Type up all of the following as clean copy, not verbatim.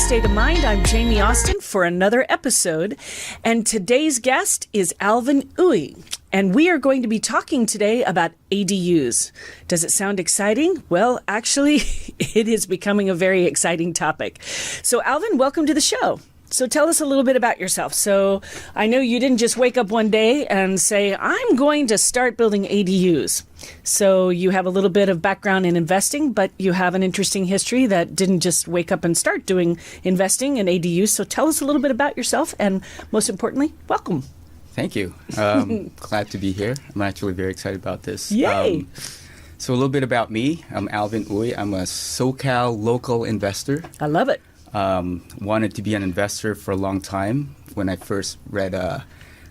State of Mind. I'm Jamie Austin for another episode, and today's guest is Alvin Uy, and we are going to be talking today about ADUs. Does it sound exciting? Well, actually, it is becoming a very exciting topic. So, Alvin, welcome to the show. So tell us a little bit about yourself. So I know you didn't just wake up one day and say, I'm going to start building ADUs. So you have a little bit of background in investing, but you have an interesting history that didn't just wake up and start doing investing in ADUs. So tell us a little bit about yourself, and most importantly, welcome. Thank you. Glad to be here. I'm actually very excited about this. Yay! So a little bit about me. I'm Alvin Uy. I'm a SoCal local investor. I love it. Wanted to be an investor for a long time. When I first read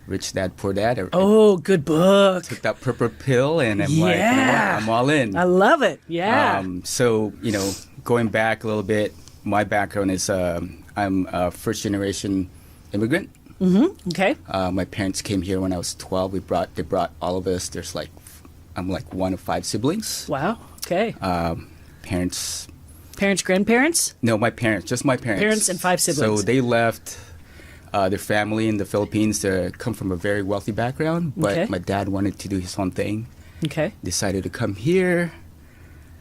Rich Dad, Poor Dad. Good book. Took that purple pill and I'm like, you know what? I'm all in. I love it. Yeah. So, going back a little bit, my background is I'm a first generation immigrant. Mm-hmm. Okay. My parents came here when I was 12. They brought all of us. I'm like one of 5 siblings. Wow. Okay. Parents, grandparents? No, my parents, just my parents. Parents and 5 siblings. So they left their family in the Philippines to come from a very wealthy background, but Okay. my dad wanted to do his own thing. Okay. Decided to come here.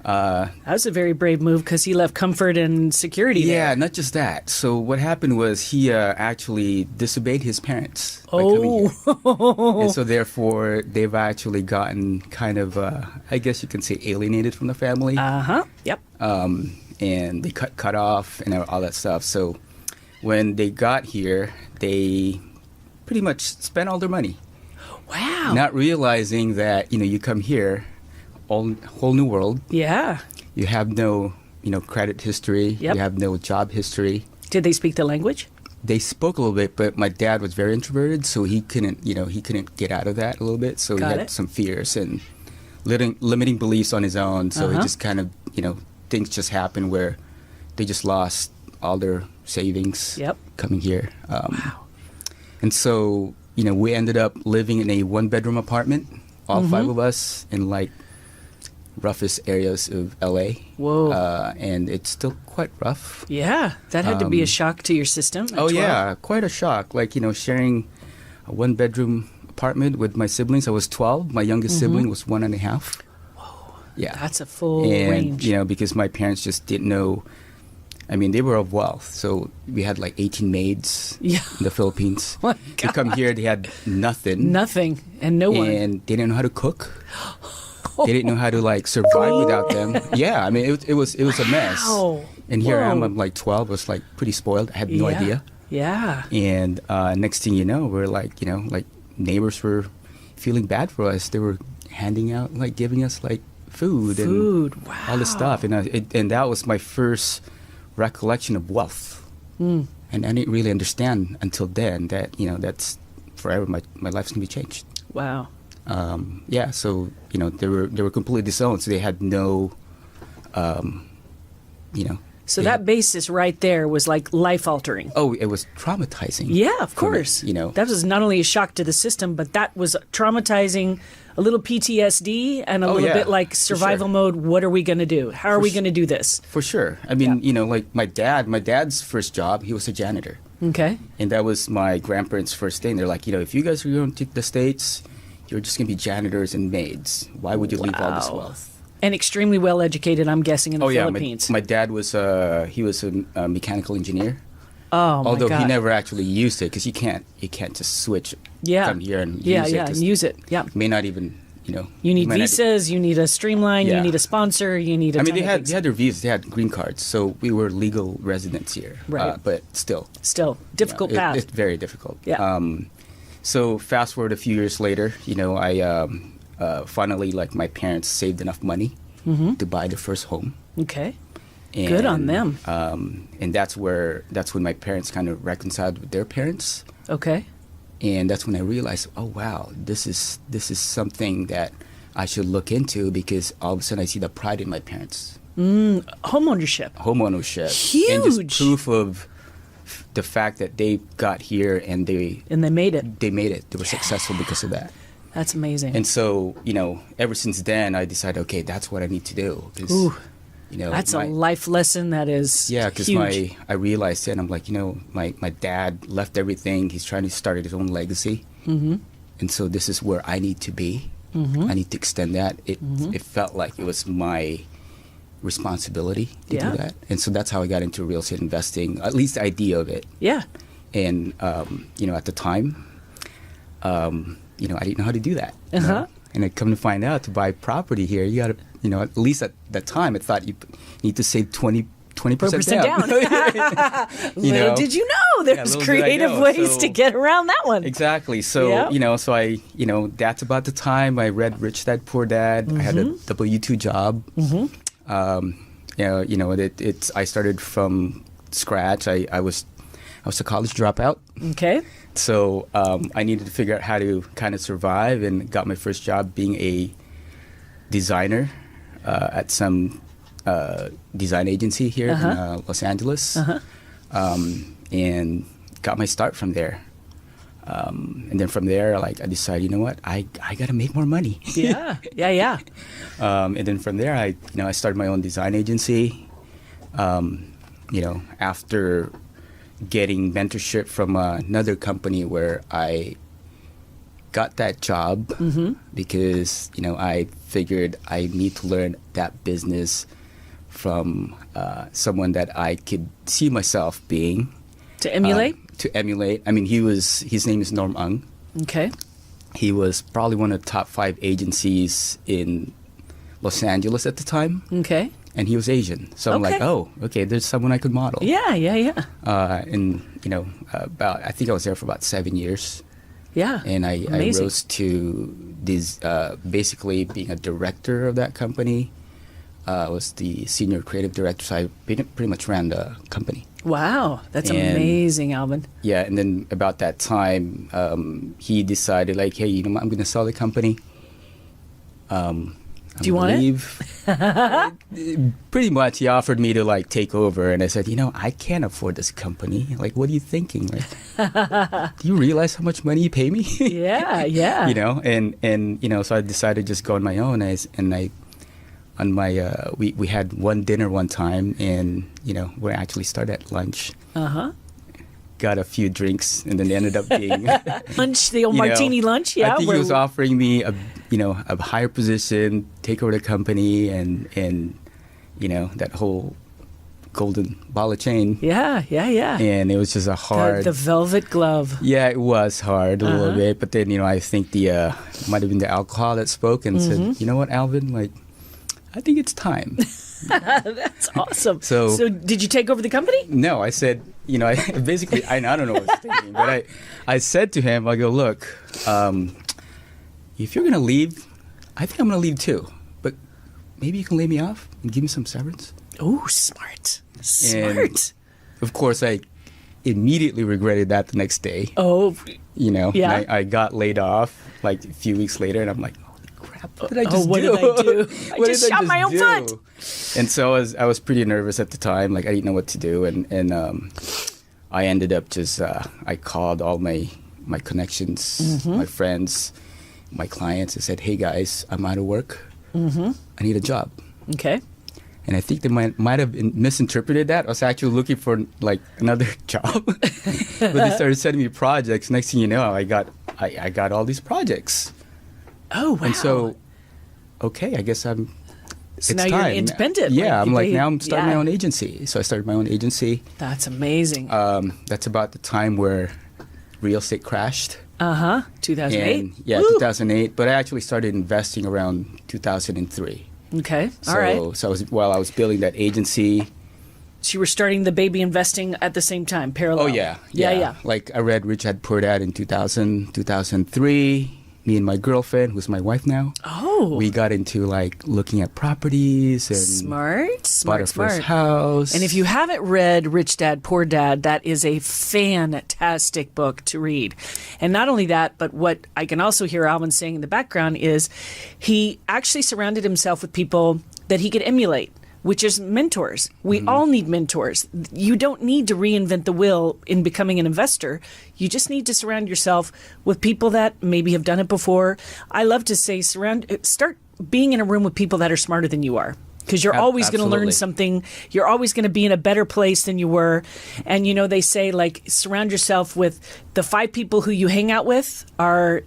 That was a very brave move because he left comfort and security there. Yeah, not just that. So what happened was he actually disobeyed his parents by coming here. And so therefore, they've actually gotten kind of, I guess you can say, alienated from the family. Uh-huh. Yep. And they cut off and all that stuff. So when they got here, they pretty much spent all their money. Wow. Not realizing that, you come here, whole new world. Yeah. You have no, credit history. Yep. You have no job history. Did they speak the language? They spoke a little bit, but my dad was very introverted, so he couldn't get out of that a little bit. So he had some fears and limiting beliefs on his own. So he just kind of, things just happened where they just lost all their savings coming here. Wow. And so, we ended up living in a 1-bedroom apartment, all 5 of us, in like roughest areas of LA. Whoa. And it's still quite rough. Yeah. That had to be a shock to your system. at 12. Yeah, quite a shock. Like, sharing a 1-bedroom apartment with my siblings. I was 12. My youngest sibling was 1.5. Whoa. Yeah. That's a full And, range. because my parents just didn't know. I mean, they were of wealth. So we had like 18 maids Yeah. in the Philippines. Oh my They come here, they had nothing. Nothing. And no one. And they didn't know how to cook. They didn't know how to like survive without them. Yeah, I mean, it was a mess. Wow. And here I am, Whoa. I'm like 12, I was like pretty spoiled. I had no idea. Yeah. And next thing you know, we're like, like neighbors were feeling bad for us. They were handing out, like giving us like food. And Wow. all this stuff. And and that was my first recollection of wealth. And I didn't really understand until then that, that's forever. My life's going to be changed. Wow. Yeah, so, they were completely disowned. So they had no, So that basis right there was like life-altering. Oh, it was traumatizing. Yeah, of for me, course. That was not only a shock to the system, but that was traumatizing, a little PTSD, and a little bit like survival mode. What are we going to do? How are we going to do this? For sure. I mean, like my dad's first job, he was a janitor. Okay. And that was my grandparents' first thing. They're like, if you guys are going to the States, you're just going to be janitors and maids. Why would you leave all this wealth? And extremely well educated, I'm guessing, in the Philippines. My dad was he was a mechanical engineer. Oh, my Although God. he never actually used it because you can't just switch from here and use it. and use it. Yeah. May not even You need visas. You need a streamline. You Yeah. need a sponsor. You need a. I mean, ton they of had things. their visas. They had green cards, so we were legal residents here. Right. But still, difficult path. It's very difficult. Yeah. So fast forward a few years later, I finally, like, my parents saved enough money to buy the first home. Okay. And, Good on them. And that's when my parents kind of reconciled with their parents. Okay. And that's when I realized, oh wow, this is something that I should look into, because all of a sudden I see the pride in my parents. Homeownership. Huge. And just proof of the fact that they got here and they made it. They were successful because of that. That's amazing. And so, ever since then, I decided, okay, that's what I need to do. 'Cause That's a life lesson that is because huge. I realized it, and I'm like, my dad left everything. He's trying to start his own legacy. And so this is where I need to be. I need to extend that. It felt like it was my responsibility to do that. And so that's how I got into real estate investing, at least the idea of it. Yeah. And, at the time, I didn't know how to do that. And I come to find out, to buy property here, you got to, at least at that time, I thought you need to save 20% down. Little did you know there's creative ways to get around that one. Exactly. So, so I, that's about the time I read Rich Dad Poor Dad. I had a W-2 job. I started from scratch. I was a college dropout. Okay. So I needed to figure out how to kind of survive, and got my first job being a designer at some design agency here in Los Angeles, and got my start from there. And then from there, I decided, you know what, I got to make more money. Yeah. And then from there, I started my own design agency. After getting mentorship from another company where I got that job because, I figured I need to learn that business from someone that I could see myself being. To emulate? I mean, his name is Norm Ung. Okay. He was probably one of the top 5 agencies in Los Angeles at the time. Okay. And he was Asian. So I'm like, oh, okay, there's someone I could model. Yeah. And, I think I was there for about 7 years. Yeah. And I rose to this, basically being a director of that company. I was the senior creative director, so I pretty much ran the company. Wow, that's amazing, Alvin. Yeah, and then about that time, he decided, hey, I'm going to sell the company. Do you want it? Pretty much, he offered me to take over, and I said, I can't afford this company. What are you thinking? Do you realize how much money you pay me? Yeah. And so I decided to just go on my own, we had one dinner one time, and we actually started at lunch. Got a few drinks, and then ended up being lunch, the old martini lunch. Yeah, I think he was offering me a higher position, take over the company, and that whole golden ball of chain. Yeah. And it was just a hard the velvet glove. Yeah, it was hard a little bit, but then I think the might have been the alcohol that spoke and said, you know what, Alvin, I think it's time. That's awesome. So did you take over the company? No, I said, I basically, I don't know what I was thinking, but I said to him, I go, look, if you're going to leave, I think I'm going to leave too. But maybe you can lay me off and give me some severance. Oh, smart. And of course, I immediately regretted that the next day. Oh, yeah. I got laid off a few weeks later, and I'm like, crap, what did I just do? What did I do? I just shot my own foot. And so I was pretty nervous at the time. I didn't know what to do. And I ended up just, I called all my connections, my friends, my clients, and said, hey, guys, I'm out of work. I need a job. Okay. And I think they might have misinterpreted that. I was actually looking for another job. But they started sending me projects. Next thing you know, I got all these projects. Oh, wow. And so, okay, I guess So now you're independent. Yeah, now I'm starting my own agency. So I started my own agency. That's amazing. That's about the time where real estate crashed. 2008? And, yeah, 2008. But I actually started investing around 2003. Okay, all right. So while I was building that agency. So you were starting the baby investing at the same time, parallel? Oh, yeah. Yeah. I read Rich Dad Poor Dad in 2003. Me and my girlfriend, who's my wife now. Oh. We got into looking at properties and bought our first house. And if you haven't read Rich Dad Poor Dad, that is a fantastic book to read. And not only that, but what I can also hear Alvin saying in the background is he actually surrounded himself with people that he could emulate, which is mentors. We all need mentors. You don't need to reinvent the wheel in becoming an investor. You just need to surround yourself with people that maybe have done it before. I love to say start being in a room with people that are smarter than you are. Because you're always going to learn Absolutely. something. You're always going to be in a better place than you were. And, they say, like, surround yourself with the 5 people who you hang out with are...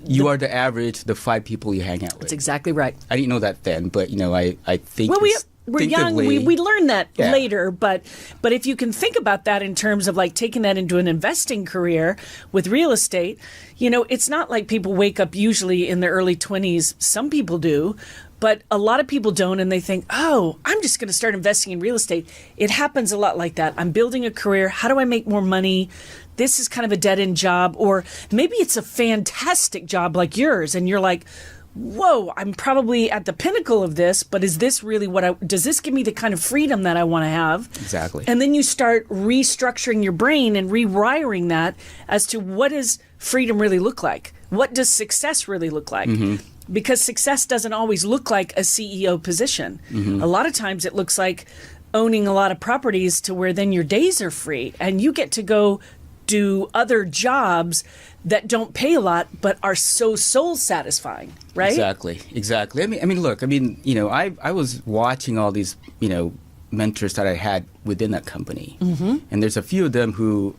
You are the average, the 5 people you hang out with. That's exactly right. I didn't know that then, but, I think Well, we're young. We learn that Yeah. later. But if you can think about that in terms of, like, taking that into an investing career with real estate, it's not like people wake up usually in their early 20s. Some people do. But a lot of people don't, and they think, oh, I'm just going to start investing in real estate. It happens a lot like that. I'm building a career. How do I make more money? This is kind of a dead-end job. Or maybe it's a fantastic job like yours, and you're like, whoa, I'm probably at the pinnacle of this, but is this really does this give me the kind of freedom that I want to have? Exactly. And then you start restructuring your brain and rewiring that as to what does freedom really look like? What does success really look like? Because success doesn't always look like a CEO position. A lot of times it looks like owning a lot of properties to where then your days are free and you get to go do other jobs that don't pay a lot but are so soul satisfying, right? Exactly. I mean, look, I was watching all these, mentors that I had within that company. And there's a few of them who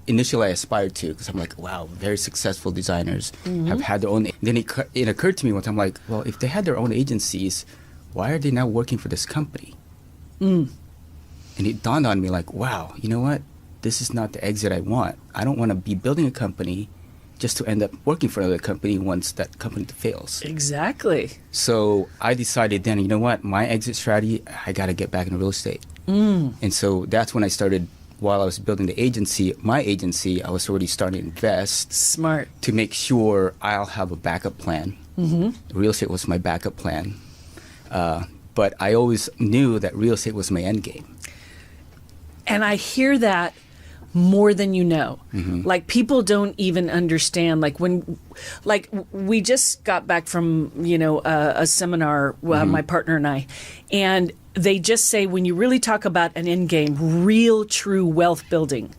initially I aspired to, because I'm like, wow, very successful designers have had their own. Then it occurred to me one time, like, well, if they had their own agencies, why are they now working for this company? And it dawned on me, like, wow, you know what? This is not the exit I want. I don't want to be building a company just to end up working for another company once that company fails. Exactly. So I decided then, you know what? My exit strategy, I got to get back into real estate. And so that's when I started. While I was building my agency, I was already starting to invest. Smart. To make sure I'll have a backup plan. Real estate was my backup plan. But I always knew that real estate was my end game. And I hear that more than you know. Like, people don't even understand. Like, we just got back from, a seminar, my partner and I, and they just say when you really talk about an end game, real, true wealth building,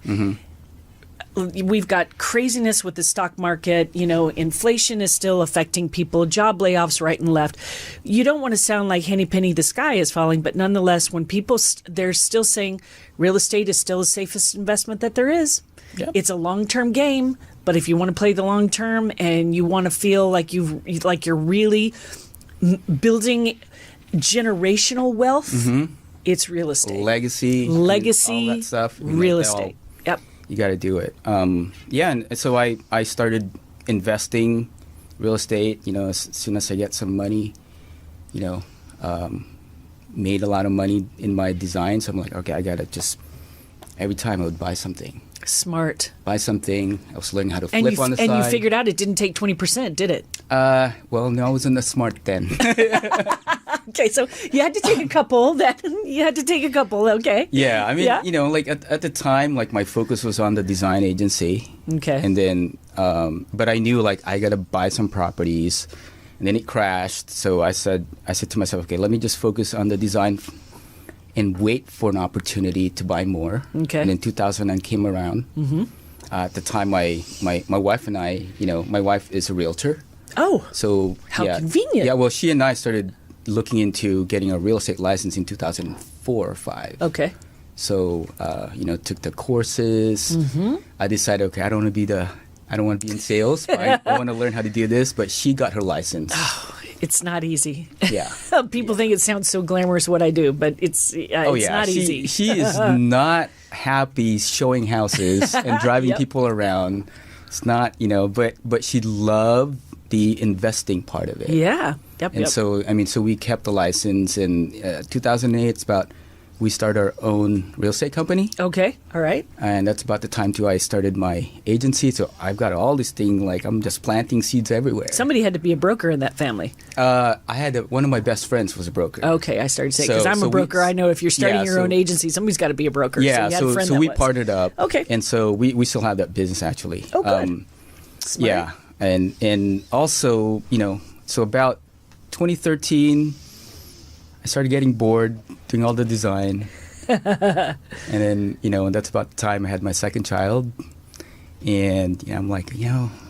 we've got craziness with the stock market. Inflation is still affecting people, job layoffs right and left. You don't want to sound like Henny Penny, the sky is falling, but nonetheless, when people, they're still saying real estate is still the safest investment that there is. Yep. It's a long-term game, but if you want to play the long term and you want to feel like you're really building generational wealth, it's real estate. Legacy, all that stuff. Real estate. Yep. You got to do it. And so I started investing real estate, as soon as I get some money, made a lot of money in my design. So I'm like, okay, I got to just, every time I would buy something. Smart. Buy something. I was learning how to flip on the side. And you figured out it didn't take 20%, did it? Well, no, I wasn't that smart then. Okay, so you had to take a couple. Okay. Yeah, I mean, like at the time, like my focus was on the design agency. Okay. And then, but I knew like I got to buy some properties, and then it crashed. So I said to myself, okay, let me just focus on the design and wait for an opportunity to buy more. Okay. And then 2009 came around. At the time, my wife and I, my wife is a realtor. Oh. So how convenient. Yeah, well, she and I started looking into getting a real estate license in 2004 or 5. Okay. So, took the courses. I decided, okay, I don't want to be in sales, but I want to learn how to do this. But she got her license. Oh, it's not easy. Yeah. People think it sounds so glamorous what I do, but it's not easy. She is not happy showing houses and driving people around. It's not, but she loved the investing part of it. Yeah. Yep. So, so we kept the license in 2008. It's about, we started our own real estate company. Okay. All right. And that's about the time, too, I started my agency. So I've got all this thing, like I'm just planting seeds everywhere. Somebody had to be a broker in that family. I had one of my best friends was a broker. Okay. I started saying, because I'm a broker. I know if you're starting your own agency, somebody's got to be a broker. Yeah. So we partnered up. Okay. And so we still have that business, actually. Oh, good. Smart. Yeah. And also, so about 2013, I started getting bored doing all the design. And then, that's about the time I had my second child. And I'm like,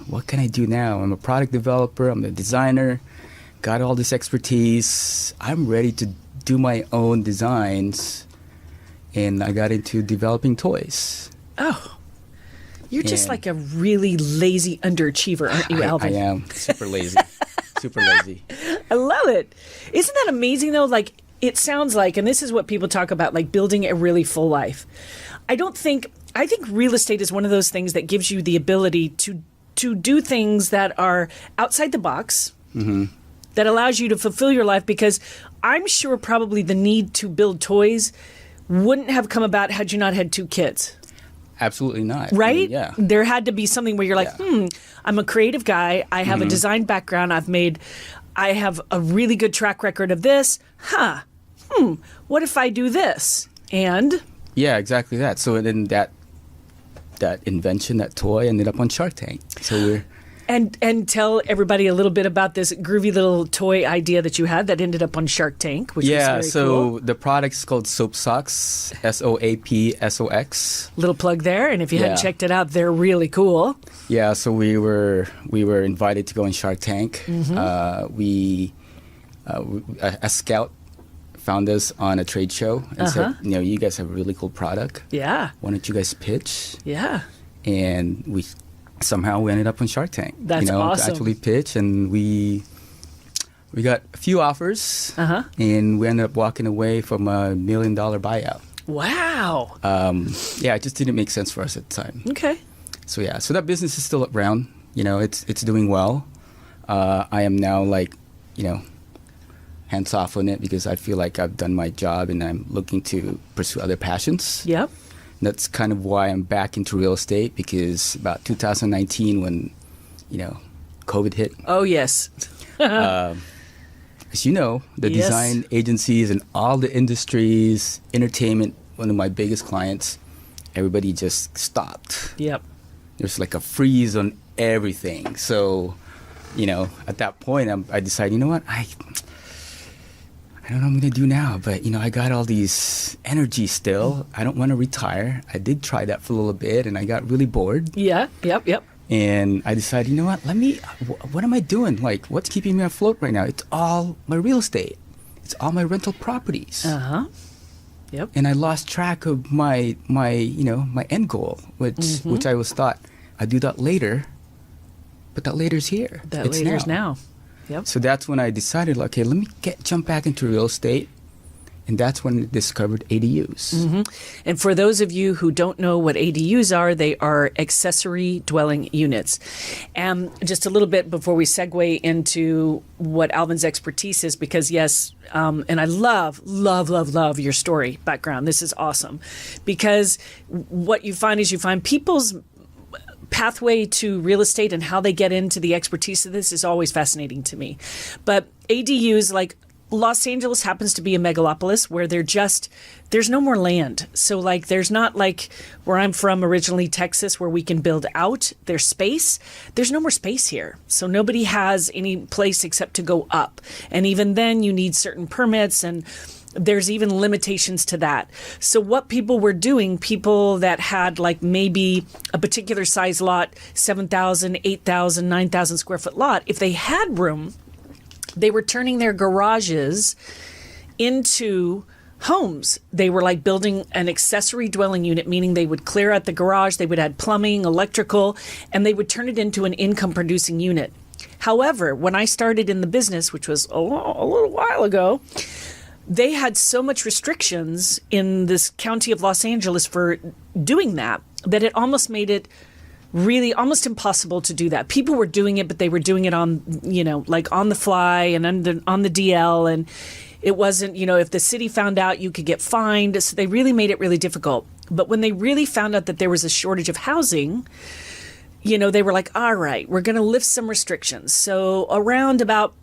what can I do now? I'm a product developer. I'm a designer. Got all this expertise. I'm ready to do my own designs, and I got into developing toys. Oh, you're just like a really lazy underachiever, aren't you, Alvin? I am super lazy. Super lazy. I love it. Isn't that amazing, though? Like, it sounds like, and this is what people talk about, like building a really full life. I think real estate is one of those things that gives you the ability to do things that are outside the box, that allows you to fulfill your life, because I'm sure probably the need to build toys wouldn't have come about had you not had 2 kids. Absolutely not. Right? I mean, yeah. There had to be something where you're like, I'm a creative guy. I have a design background. I have a really good track record of this. What if I do this? And? Yeah, exactly that. So then that invention, that toy, ended up on Shark Tank. So we're... And tell everybody a little bit about this groovy little toy idea that you had that ended up on Shark Tank, which was very cool. The product's called Soap Socks, SOAPSOX. Little plug there, and if you hadn't checked it out, they're really cool. Yeah, so we were invited to go on Shark Tank. A scout found us on a trade show and said, you guys have a really cool product. Yeah. Why don't you guys pitch? Yeah. And we ended up on Shark Tank. That's awesome. To actually pitch, and we got a few offers, and we ended up walking away from $1 million buyout. Wow. It just didn't make sense for us at the time. Okay. So that business is still around. It's doing well. I am now hands off on it because I feel like I've done my job and I'm looking to pursue other passions. Yep. That's kind of why I'm back into real estate, because about 2019 when, COVID hit. Oh, yes. As you know, the design agencies and all the industries, entertainment, one of my biggest clients, everybody just stopped. Yep. There's like a freeze on everything. So, at that point, I decided, I don't know what I'm going to do now, but, I got all these energy still. I don't want to retire. I did try that for a little bit, and I got really bored. Yeah, yep. And I decided, what am I doing? Like, what's keeping me afloat right now? It's all my real estate. It's all my rental properties. Yep. And I lost track of my end goal, which I was thought I'd do that later, but that later's here. It's later's now. Yep. So that's when I decided, okay, let me jump back into real estate. And that's when I discovered ADUs. And for those of you who don't know what ADUs are, they are accessory dwelling units. And just a little bit before we segue into what Alvin's expertise is, because and I love your story background. This is awesome. Because what you find is people's pathway to real estate and how they get into the expertise of this is always fascinating to me. But ADUs, like Los Angeles happens to be a megalopolis where there's no more land. So there's not like where I'm from originally, Texas, where we can build out. There's space. There's no more space here. So nobody has any place except to go up. And even then you need certain permits, and there's even limitations to that. So what people were doing, people that had maybe a particular size lot, 7,000, 8,000, 9,000 square foot lot, if they had room, they were turning their garages into homes. They were building an accessory dwelling unit, meaning they would clear out the garage, they would add plumbing, electrical, and they would turn it into an income producing unit. However, when I started in the business, which was a little while ago, they had so much restrictions in this county of Los Angeles for doing that it almost made it really almost impossible to do that. People were doing it, but they were doing it on, on the fly and on the DL. And it wasn't, if the city found out, you could get fined. So they really made it really difficult. But when they really found out that there was a shortage of housing, they were like, all right, we're going to lift some restrictions. So around about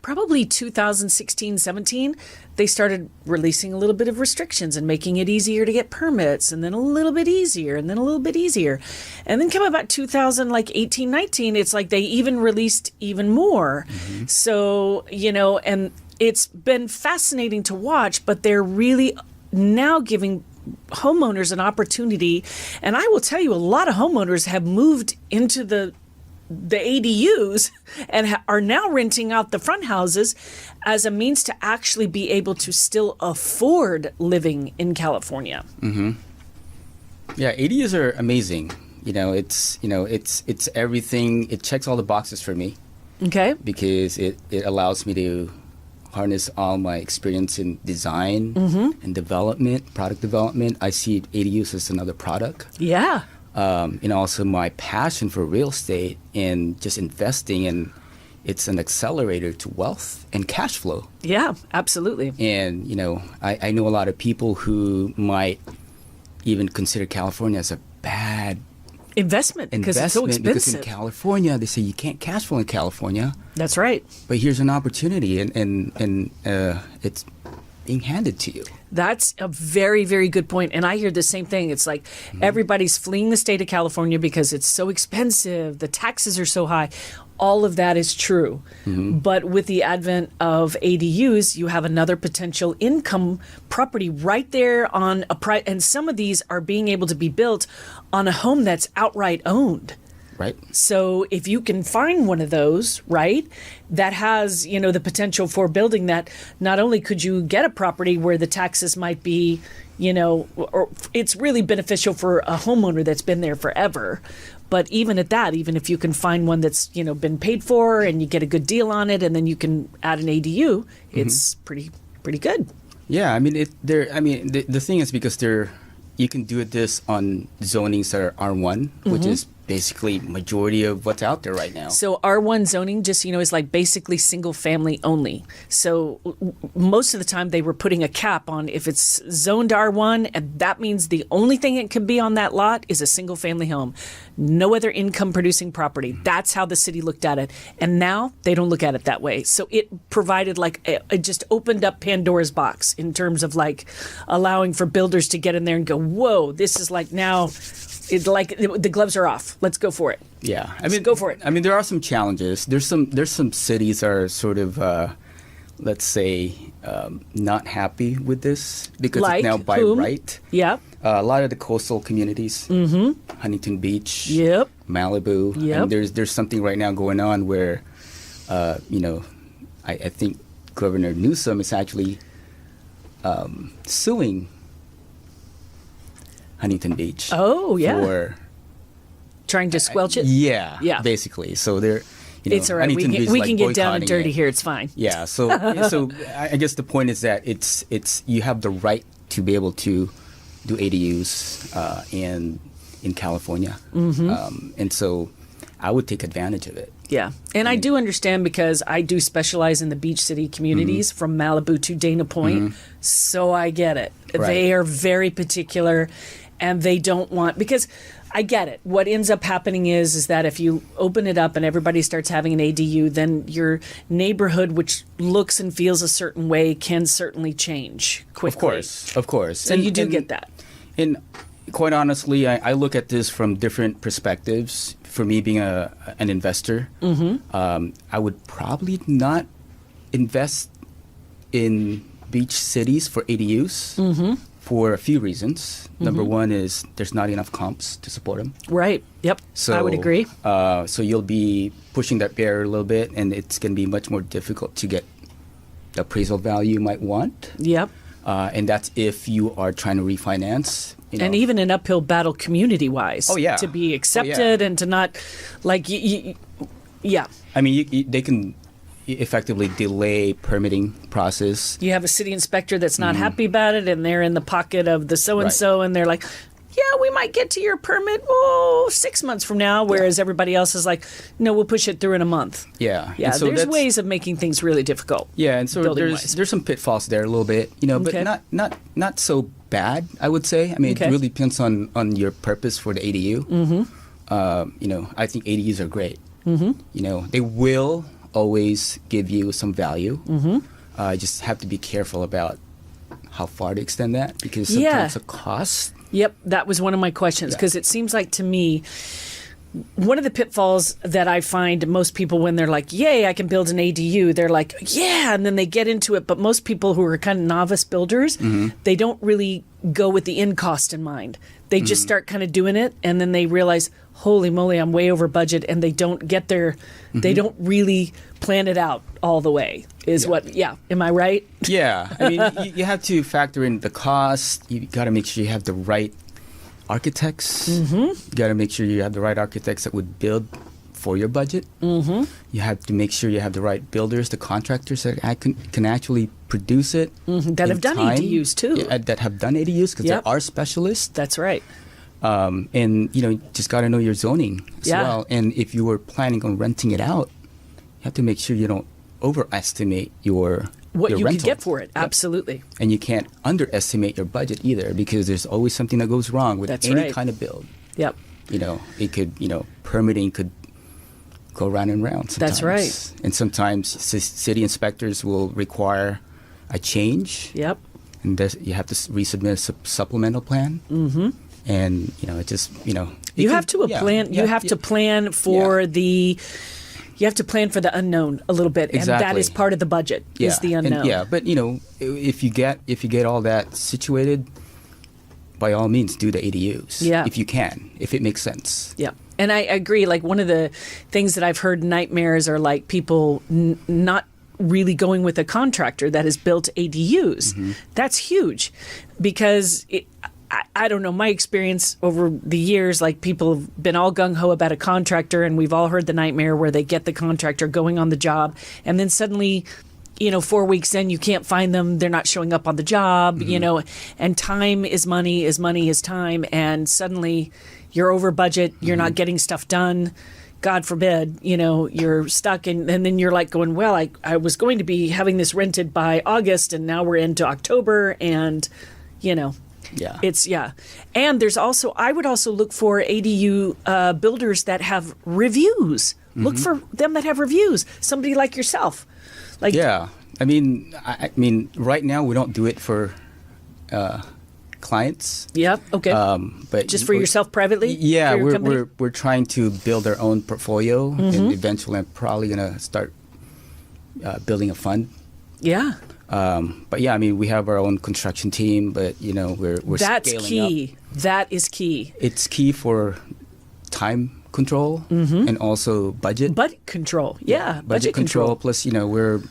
probably 2016, 17, they started releasing a little bit of restrictions and making it easier to get permits, and then a little bit easier, and then a little bit easier. And then come about 2018, 19, it's like they even released even more. So, and it's been fascinating to watch, but they're really now giving homeowners an opportunity. And I will tell you, a lot of homeowners have moved into the the ADUs and are now renting out the front houses as a means to actually be able to still afford living in California. Mm-hmm. Yeah, ADUs are amazing. It's everything. It checks all the boxes for me. Okay. Because it allows me to harness all my experience in design and development, product development. I see ADUs as another product. Yeah. And also my passion for real estate and just investing, and it's an accelerator to wealth and cash flow. Yeah, absolutely. And, I know a lot of people who might even consider California as a bad investment because it's so expensive. Because in California, they say you can't cash flow in California. That's right. But here's an opportunity, and it's being handed to you. That's a very, very good point. And I hear the same thing. It's like everybody's fleeing the state of California because it's so expensive. The taxes are so high. All of that is true. But with the advent of ADUs, you have another potential income property right there on a price. And some of these are being able to be built on a home that's outright owned. Right. So if you can find one of those, right, that has, the potential for building that, not only could you get a property where the taxes might be, or it's really beneficial for a homeowner that's been there forever. But even at that, even if you can find one that's, been paid for and you get a good deal on it and then you can add an ADU, it's pretty good. Yeah, the thing is because you can do this on zonings that are R1, which is basically majority of what's out there right now. So R1 zoning just, is like basically single family only. So most of the time they were putting a cap on if it's zoned R1, and that means the only thing it can be on that lot is a single family home. No other income producing property. That's how the city looked at it. And now they don't look at it that way. So it provided it just opened up Pandora's box in terms of allowing for builders to get in there and go, whoa, this is now it's like the gloves are off. Let's go for it. Yeah, go for it. There are some challenges. There's some cities that are sort of, let's say, not happy with this because it's now by right. Yeah. A lot of the coastal communities, Huntington Beach, Malibu. Yep. And there's something right now going on where, I think Governor Newsom is actually suing Huntington Beach. Oh, yeah. For trying to squelch it? Yeah. Basically. So they're, it's all right. We can get down and dirty here. It's fine. Yeah. So I guess the point is that it's you have the right to be able to do ADUs in California. And so I would take advantage of it. Yeah. And I do understand because I do specialize in the beach city communities from Malibu to Dana Point. So I get it. Right. They are very particular and they don't want, because I get it. What ends up happening is that if you open it up and everybody starts having an ADU, then your neighborhood, which looks and feels a certain way, can certainly change quickly. Of course. So you do get that. And quite honestly, I look at this from different perspectives. For me, being an investor, I would probably not invest in beach cities for ADUs for a few reasons. Number one is there's not enough comps to support them. Right. Yep. So I would agree. So you'll be pushing that barrier a little bit, and it's going to be much more difficult to get the appraisal value you might want. Yep. And that's if you are trying to refinance. And even an uphill battle community-wise. Oh, yeah. To be accepted and to not, yeah. They can effectively delay permitting process. You have a city inspector that's not happy about it, and they're in the pocket of the so-and-so, and they're like, yeah, we might get to your permit 6 months from now, whereas everybody else is like, no, we'll push it through in a month. Yeah. Yeah, so there's ways of making things really difficult. Yeah, and so there's some pitfalls there a little bit, but not so bad, I would say. It really depends on your purpose for the ADU. I think ADUs are great. They will always give you some value. You just have to be careful about how far to extend that, because sometimes the cost. Yep, that was one of my questions, because it seems like to me, one of the pitfalls that I find most people when they're like, yay, I can build an ADU, they're like, yeah, and then they get into it. But most people who are kind of novice builders, they don't really go with the end cost in mind. They just start kind of doing it, and then they realize, holy moly, I'm way over budget, and they don't get their, they don't really plan it out all the way, am I right? Yeah, I mean, you have to factor in the cost. You got to make sure you have the right architects. You got to make sure you have the right architects that would build for your budget. You have to make sure you have the right builders, the contractors that can actually produce it. That have done ADUs too. Yeah, that have done ADUs, because there are specialists. That's right. And you just got to know your zoning as well. And if you were planning on renting it out, you have to make sure you don't overestimate your what you rental. could get for it. Absolutely. And you can't underestimate your budget either, because there's always something that goes wrong with any kind of build. Yep. It could, permitting could go round and round sometimes. That's right. And sometimes city inspectors will require a change. Yep. And you have to resubmit a supplemental plan. And, it just, you have to plan. You have to plan for the. You have to plan for the unknown a little bit, and that is part of the budget. Is the unknown. And, but if you get all that situated, by all means, do the ADUs. Yeah. If you can, if it makes sense. Yeah. And I agree. Like, one of the things that I've heard nightmares are like people not really going with a contractor that has built ADUs. That's huge, because I don't know, my experience over the years, like, people have been all gung-ho about a contractor, and we've all heard the nightmare where they get the contractor going on the job, and then suddenly, 4 weeks in, you can't find them, they're not showing up on the job, and time is money is time, and suddenly you're over budget, you're not getting stuff done. God forbid, you're stuck, and then you're like going, well, I was going to be having this rented by August, and now we're into October, and, Yeah. And there's also, I would also look for ADU builders that have reviews. Look for them that have reviews. Somebody like yourself. I mean, right now we don't do it for clients. Yeah. Okay. But just for yourself privately. Yeah, we're trying to build our own portfolio, and eventually I'm probably gonna start building a fund. Yeah. But I mean, we have our own construction team, but we're that's scaling key. up. That is key. It's key for time control and also budget. Budget control. Yeah. Budget control. Plus,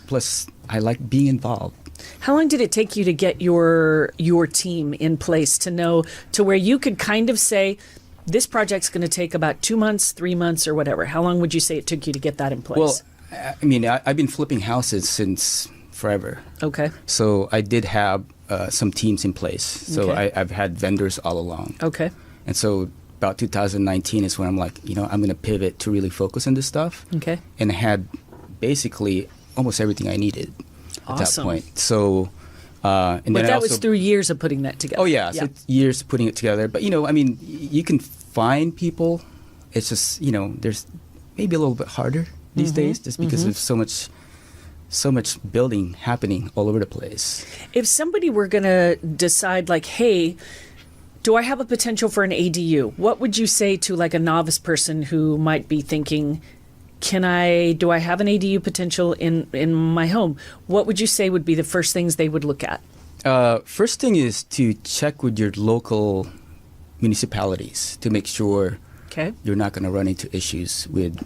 plus I like being involved. How long did it take you to get your team in place to where you could kind of say, this project's going to take about 2 months, 3 months, or whatever? How long would you say it took you to get that in place? Well, I mean, I've been flipping houses since forever. Okay. So I did have some teams in place. So I've had vendors all along. Okay. And so about 2019 is when I'm like, I'm going to pivot to really focus on this stuff. Okay. And I had basically almost everything I needed at that point. So, and then that was through years of putting that together. Oh yeah, so years of putting it together. But I mean, you can find people. It's just there's maybe a little bit harder these days, just because of so much building happening all over the place. If somebody were going to decide, like, hey, do I have a potential for an ADU? What would you say to like a novice person who might be thinking, do I have an ADU potential in my home? What would you say would be the first things they would look at? First thing is to check with your local municipalities to make sure you're not going to run into issues with,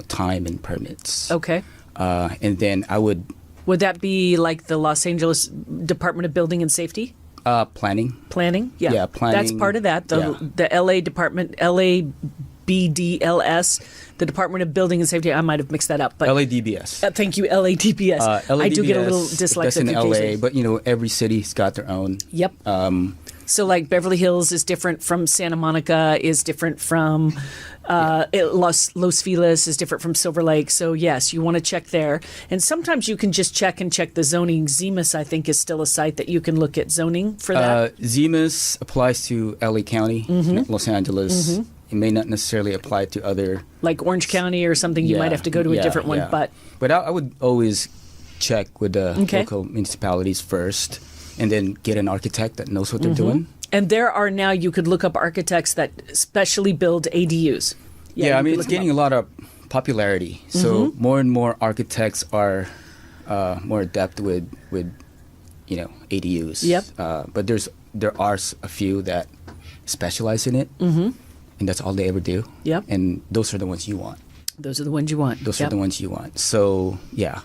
time and permits. Okay. And then I would... Would that be like the Los Angeles Department of Building and Safety? Planning. Planning? Yeah. Yeah, planning. That's part of that. The LA Department, LABDLS, the Department of Building and Safety. I might have mixed that up. But LADBS. Thank you, LADBS. LADBS. I do get a little dyslexic. That's in LA, but every city's got their own. Yep. So like Beverly Hills is different from Santa Monica, is different from Los Feliz, is different from Silver Lake. So yes, you want to check there. And sometimes you can just check the zoning. Zemus, I think, is still a site that you can look at zoning for that. Zemus applies to LA County, Los Angeles. It may not necessarily apply to other... Like Orange County or something, you might have to go to a different one. But I would always check with the local municipalities first, and then get an architect that knows what they're doing. And there are now, you could look up architects that specially build ADUs. Yeah, I mean, it's getting a lot of popularity. So more and more architects are more adept with ADUs. Yep. But there are a few that specialize in it, and that's all they ever do. Yep. And those are the ones you want. Those are the ones you want. Those are the ones you want. So yeah,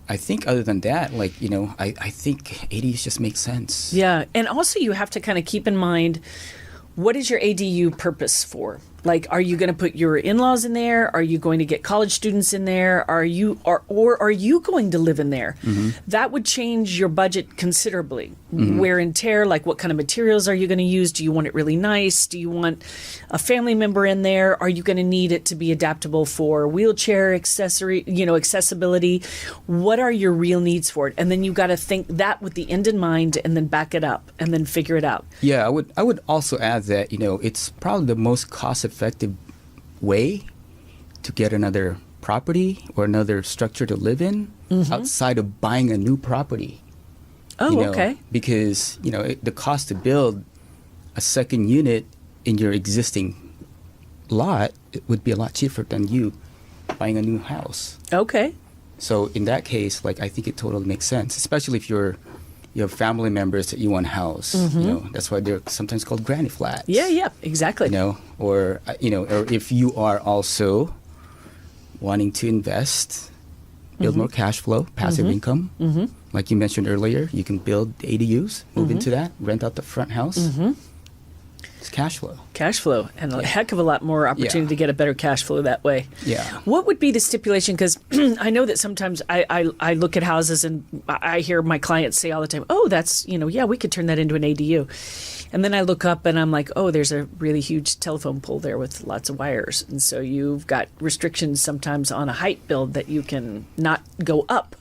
I think other than that, like, you know, I think ADUs just make sense. Yeah, and also you have to kind of keep in mind, what is your ADU purpose for? Like, are you going to put your in-laws in there? Are you going to get college students in there? Or are you going to live in there? That would change your budget considerably. Wear and tear, like what kind of materials are you going to use? Do you want it really nice? Do you want a family member in there? Are you going to need it to be adaptable for wheelchair accessibility? What are your real needs for it? And then you got to think that with the end in mind, and then back it up, and then figure it out. Yeah, I would also add that, you know, it's probably the most cost-effective way to get another property or another structure to live in outside of buying a new property. Oh, okay. Because, you know, the cost to build a second unit in your existing lot, it would be a lot cheaper than you buying a new house. Okay. So in that case, like, I think it totally makes sense, especially if you have family members that you want house. You know, that's why they're sometimes called granny flats. Yeah, exactly. You know, or if you are also wanting to invest, build more cash flow, passive income. Like you mentioned earlier, you can build ADUs, move into that, rent out the front house. It's cash flow. Cash flow, and a heck of a lot more opportunity to get a better cash flow that way. Yeah. What would be the stipulation? Because I know that sometimes I look at houses and I hear my clients say all the time, oh, that's, yeah, we could turn that into an ADU. And then I look up and I'm like, oh, there's a really huge telephone pole there with lots of wires. And so you've got restrictions sometimes on a height build that you can not go up.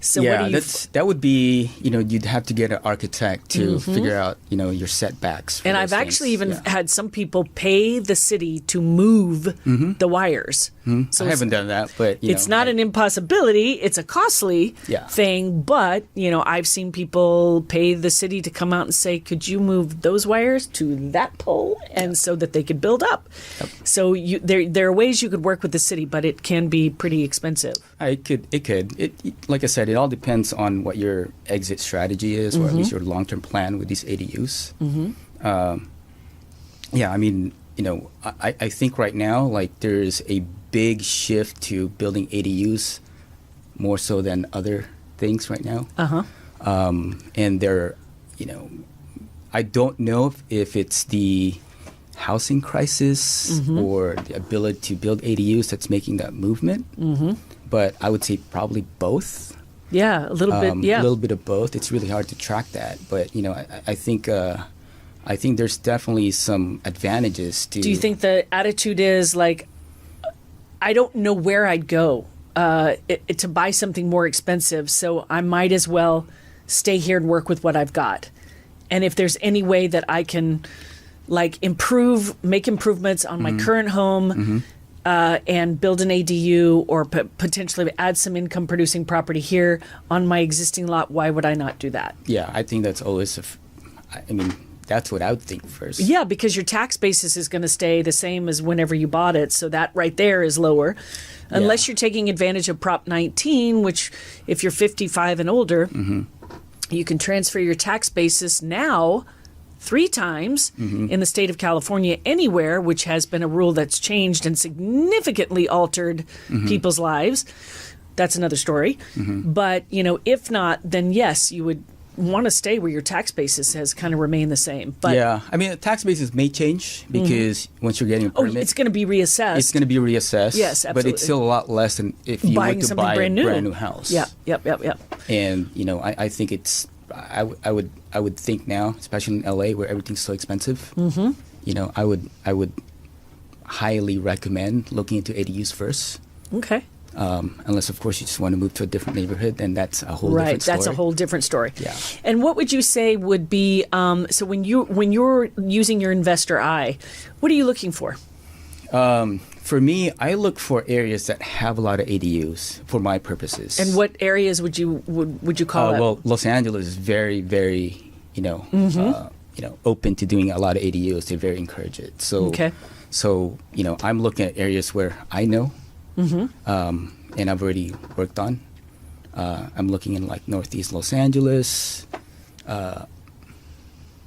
So yeah, what do that would be, you'd have to get an architect to figure out, your setbacks. And I've actually even had some people pay the city to move the wires. So I haven't done that, but it's not an impossibility. It's a costly thing, but I've seen people pay the city to come out and say, "Could you move those wires to that pole?" And so that they could build up. Yep. So there are ways you could work with the city, but it can be pretty expensive. It could. Like I said, it all depends on what your exit strategy is, or at least your long-term plan with these ADUs. I mean, I think right now, like, there's a big shift to building ADUs more so than other things right now. And they're, I don't know if it's the housing crisis or the ability to build ADUs that's making that movement. But I would say probably both. Yeah, a little bit. Yeah, a little bit of both. It's really hard to track that, but I think there's definitely some advantages to. Do you think the attitude is like, I don't know where I'd go to buy something more expensive, so I might as well stay here and work with what I've got, and if there's any way that I can, like, make improvements on my current home. And build an ADU or potentially add some income-producing property here on my existing lot, why would I not do that? Yeah, I think that's always that's what I would think first. Yeah, because your tax basis is going to stay the same as whenever you bought it, so that right there is lower. Unless you're taking advantage of Prop 19, which if you're 55 and older, you can transfer your tax basis now 3 times in the state of California anywhere, which has been a rule that's changed and significantly altered people's lives. That's another story. But, if not, then yes, you would want to stay where your tax basis has kind of remained the same. But yeah, I mean, the tax basis may change because once you're getting a permit, it's going to be reassessed. It's going to be reassessed. Yes, absolutely. But it's still a lot less than if you were to buy a brand new house. Yep. And, I think it's, I would think now, especially in LA where everything's so expensive, I would highly recommend looking into ADUs first. Okay. Unless, of course, you just want to move to a different neighborhood, then that's a whole different story. Right, that's a whole different story. Yeah. And what would you say would be, so when you're using your investor eye, what are you looking for? For me, I look for areas that have a lot of ADUs for my purposes. And what areas would you call that? Well, Los Angeles is very, very, open to doing a lot of ADUs. They very encourage it. So, I'm looking at areas where I know, and I've already worked on. I'm looking in like Northeast Los Angeles,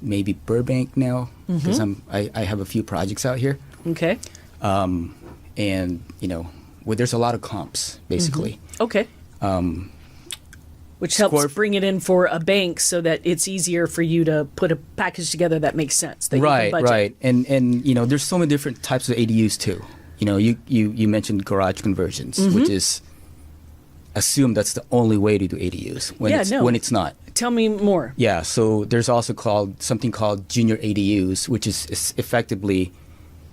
maybe Burbank now, because I have a few projects out here. Okay. And, where there's a lot of comps, basically. Okay. Which helps bring it in for a bank so that it's easier for you to put a package together that makes sense. That Right, you can budget. right. And there's so many different types of ADUs too. You mentioned garage conversions, which is assume that's the only way to do ADUs when it's not. Tell me more. Yeah, so there's also something called junior ADUs, which is effectively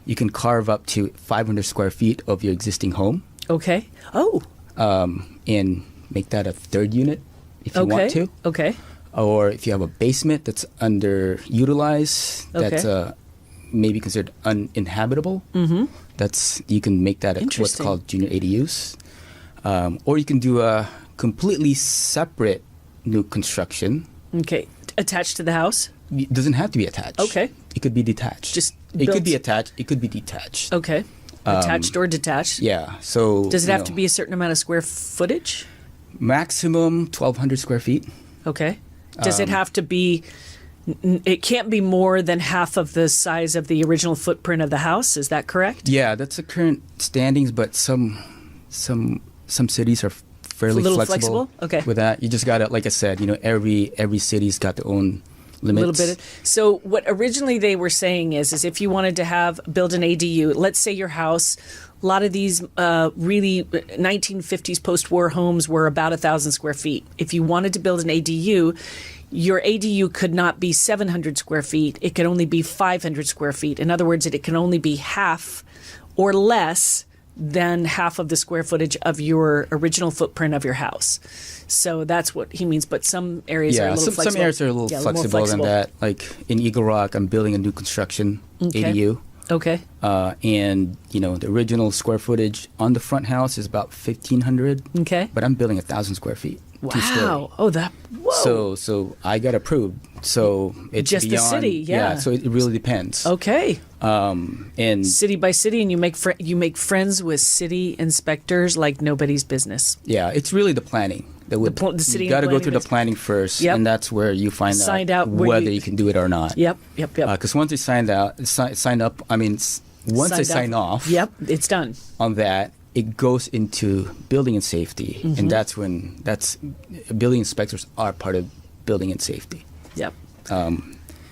you can carve up to 500 square feet of your existing home. Okay. Oh. And make that a third unit if you want to. Okay. Or if you have a basement that's underutilized, that's maybe considered uninhabitable. You can make that what's called junior ADUs. Or you can do a completely separate new construction. Okay. Attached to the house? It doesn't have to be attached. Okay. It could be detached. It could be attached. It could be detached. Okay. Attached or detached? Yeah. So does it have to be a certain amount of square footage? Maximum 1,200 square feet. Okay. Does it have to be? It can't be more than half of the size of the original footprint of the house. Is that correct? Yeah, that's the current standings, but some cities are fairly flexible. Okay. With that, you just got to, like I said, every city's got their own limits. A little bit. So what originally they were saying is if you wanted to build an ADU, let's say your house, a lot of these really 1950s post-war homes were about 1,000 square feet. If you wanted to build an ADU, your ADU could not be 700 square feet. It could only be 500 square feet. In other words, it can only be half or less than half of the square footage of your original footprint of your house. So that's what he means. But some areas are a little flexible. Some areas are a little flexible than that. Like in Eagle Rock, I'm building a new construction ADU. Okay. And, the original square footage on the front house is about 1,500. Okay. But I'm building 1,000 square feet. Wow. 2-story. Oh, whoa. So I got approved. So it's just beyond, the city, yeah. So it really depends. Okay. And city by city, and you make friends with city inspectors like nobody's business. Yeah, it's really the planning. The city you got to go through the planning first, and that's where you find out whether you can do it or not. Yep. Because once they sign up, once they sign off, yep, it's done. On that, it goes into building and safety, and that's when building inspectors are part of building and safety. Yep.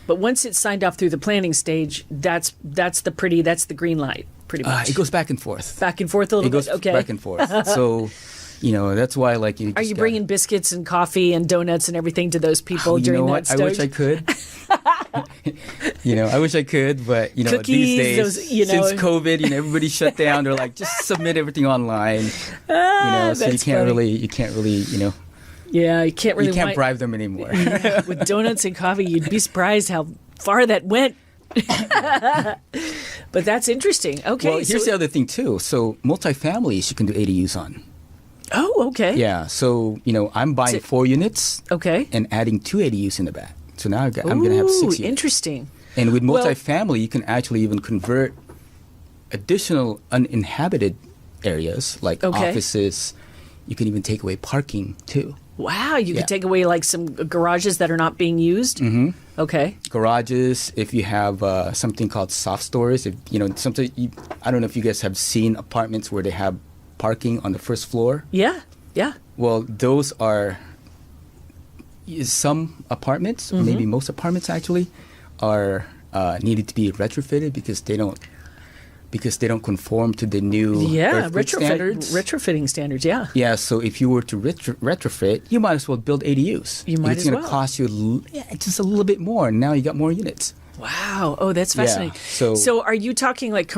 But once it's signed off through the planning stage, that's the green light, pretty much. It goes back and forth. Back and forth a little bit. It goes back and forth. So, that's why are you bringing biscuits and coffee and donuts and everything to those people during that stage? I wish I could. I wish I could, but Cookies, these days, since COVID, everybody shut down. They're like, just submit everything online. So you can't really, Yeah, you can't really. You can't bribe them anymore. With donuts and coffee, you'd be surprised how far that went. But that's interesting. Okay. Well, here's the other thing too. So multifamilies you can do ADUs on. Oh, okay. Yeah. So I'm buying 4 units. Okay. And adding 2 ADUs in the back. So now I'm going to have 6 units. Interesting. And with multifamily, you can actually even convert additional uninhabited areas like offices. You can even take away parking too. Wow, you could take away like some garages that are not being used? Mm-hmm. Okay. Garages, if you have something called soft stores, I don't know if you guys have seen apartments where they have parking on the first floor. Yeah. Well, those are some apartments, maybe most apartments actually, are needed to be retrofitted because they don't conform to the new earthquake standards. Retrofitting standards, yeah. Yeah, so if you were to retrofit, you might as well build ADUs. It's going to cost you just a little bit more. Now you got more units. Wow. Oh, that's fascinating. Yeah, so are you talking like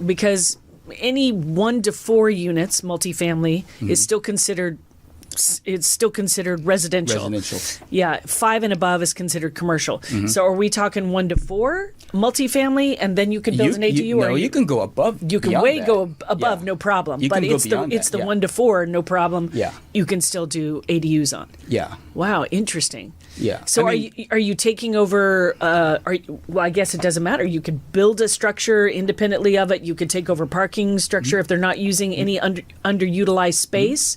because any 1 to 4 units, multifamily, is still considered residential. Yeah, 5 and above is considered commercial. So are we talking 1 to 4 multifamily, and then you can build an ADU? You can go above. You can go above, no problem. You but can go it's beyond it's the that, 1 to 4, no problem. Yeah. You can still do ADUs on. Yeah. Wow, interesting. Yeah. So are you taking over? Well, I guess it doesn't matter. You could build a structure independently of it. You could take over parking structure if they're not using any underutilized space.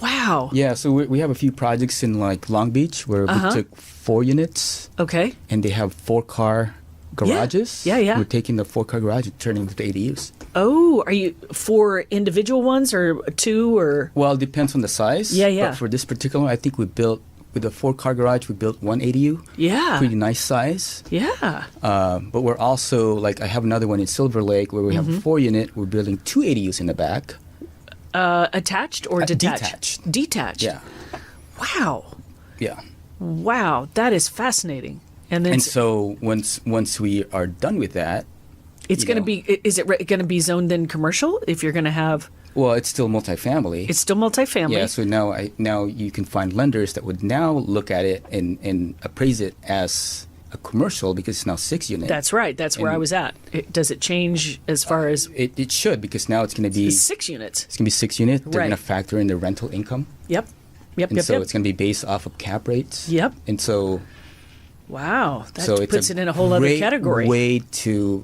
Wow. Yeah, so we have a few projects in like Long Beach where we took 4 units. Okay. And they have 4-car garages. Yeah. We're taking the 4-car garage and turning them into ADUs. Oh, are you 4 individual ones or 2 or? Well, it depends on the size. Yeah. But for this particular one, I think we built, with a 4-car garage, we built 1 ADU. Yeah. Pretty nice size. Yeah. But we're also, like, I have another one in Silver Lake where we have a 4-unit. We're building 2 ADUs in the back. Attached or detached? Detached. Yeah. Wow. Yeah. Wow, that is fascinating. And so once we are done with that, it's going to be. Is it going to be zoned in commercial? If you're going to have. Well, it's still multifamily. It's still multifamily. Yeah. So now you can find lenders that would now look at it and appraise it as a commercial because it's now 6 units. That's right. That's where I was at. Does it change as far as? It should, because now it's going to be 6 units. It's going to be 6 units. They're Right. going to factor in the rental income. Yep. And so it's going to be based off of cap rates. Yep. And so. Wow, that So it's puts it in a whole other category. Way to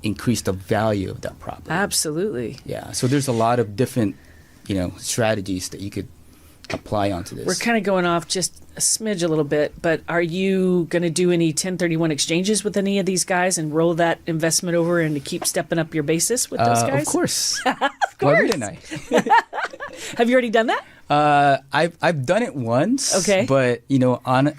increase the value of that property. Absolutely. Yeah. So there's a lot of different, strategies that you could apply onto this. We're kind of going off just a smidge a little bit, but are you going to do any 1031 exchanges with any of these guys and roll that investment over and to keep stepping up your basis with those guys? Of course. Of course. Why wouldn't I? Have you already done that? I've done it once. Okay. But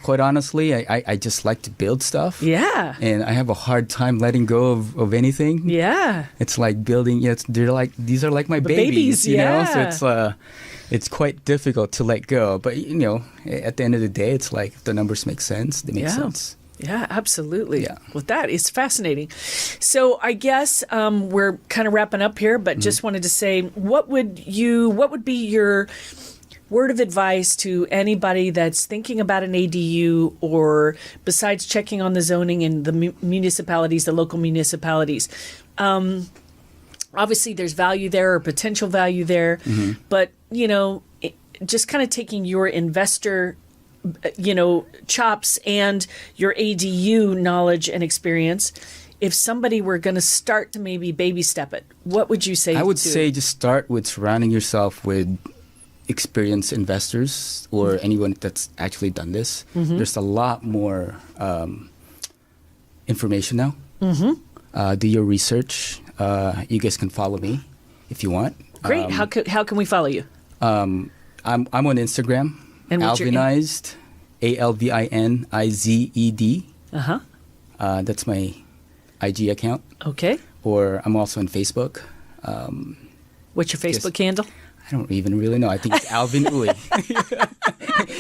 quite honestly, I just like to build stuff. Yeah. And I have a hard time letting go of anything. Yeah. It's like building. These are like my babies. Yeah. So it's quite difficult to let go. But at the end of the day, it's like if the numbers make sense. They make sense. Yeah, absolutely. Yeah. Well, that is fascinating. So I guess we're kind of wrapping up here, but just wanted to say, what would be your word of advice to anybody that's thinking about an ADU, or besides checking on the zoning in the municipalities, the local municipalities? Obviously, there's value there or potential value there, but just kind of taking your investor chops and your ADU knowledge and experience. If somebody were going to start to maybe baby step it, what would you say? I would say just start with surrounding yourself with experienced investors or anyone that's actually done this. There's a lot more information now. Do your research. You guys can follow me if you want. Great. How can we follow you? I'm on Instagram. And what's Alvinized, ALVINIZED. That's my IG account. Okay. Or I'm also on Facebook. What's your Facebook handle? I don't even really know. I think it's Alvin Uy.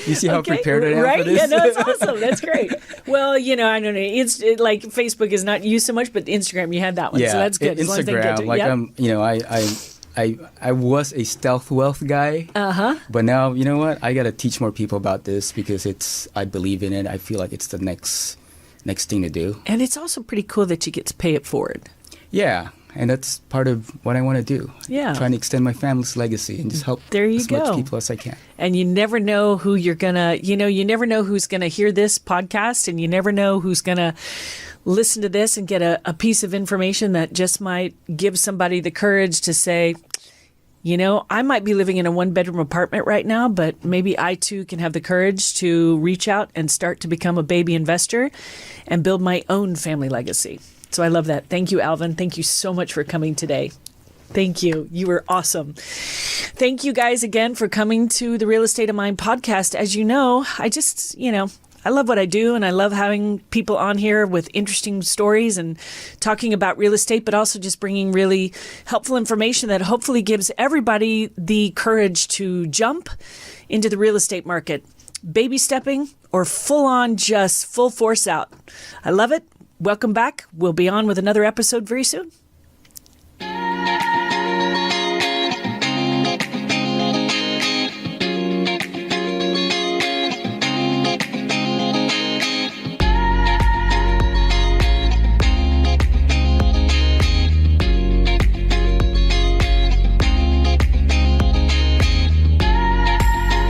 You see how prepared I am right? for this? Yeah, no, that's awesome. That's great. Well, I don't know. It's like Facebook is not used so much, but Instagram, you had that one, so that's good. Instagram, I was a stealth wealth guy. But now, you know what? I got to teach more people about this because I believe in it. I feel like it's the next thing to do. And it's also pretty cool that you get to pay it forward. Yeah. And that's part of what I want to do. Yeah. Trying to extend my family's legacy and just help much people as I can. And you never know who you're going to, you never know who's going to hear this podcast, and you never know who's going to listen to this and get a piece of information that just might give somebody the courage to say, I might be living in a 1-bedroom apartment right now, but maybe I too can have the courage to reach out and start to become a baby investor and build my own family legacy. So I love that. Thank you, Alvin. Thank you so much for coming today. Thank you. You were awesome. Thank you guys again for coming to the Real Estate of Mind podcast. As you know, I just, I love what I do, and I love having people on here with interesting stories and talking about real estate, but also just bringing really helpful information that hopefully gives everybody the courage to jump into the real estate market, baby stepping or full on, just full force out. I love it. Welcome back. We'll be on with another episode very soon.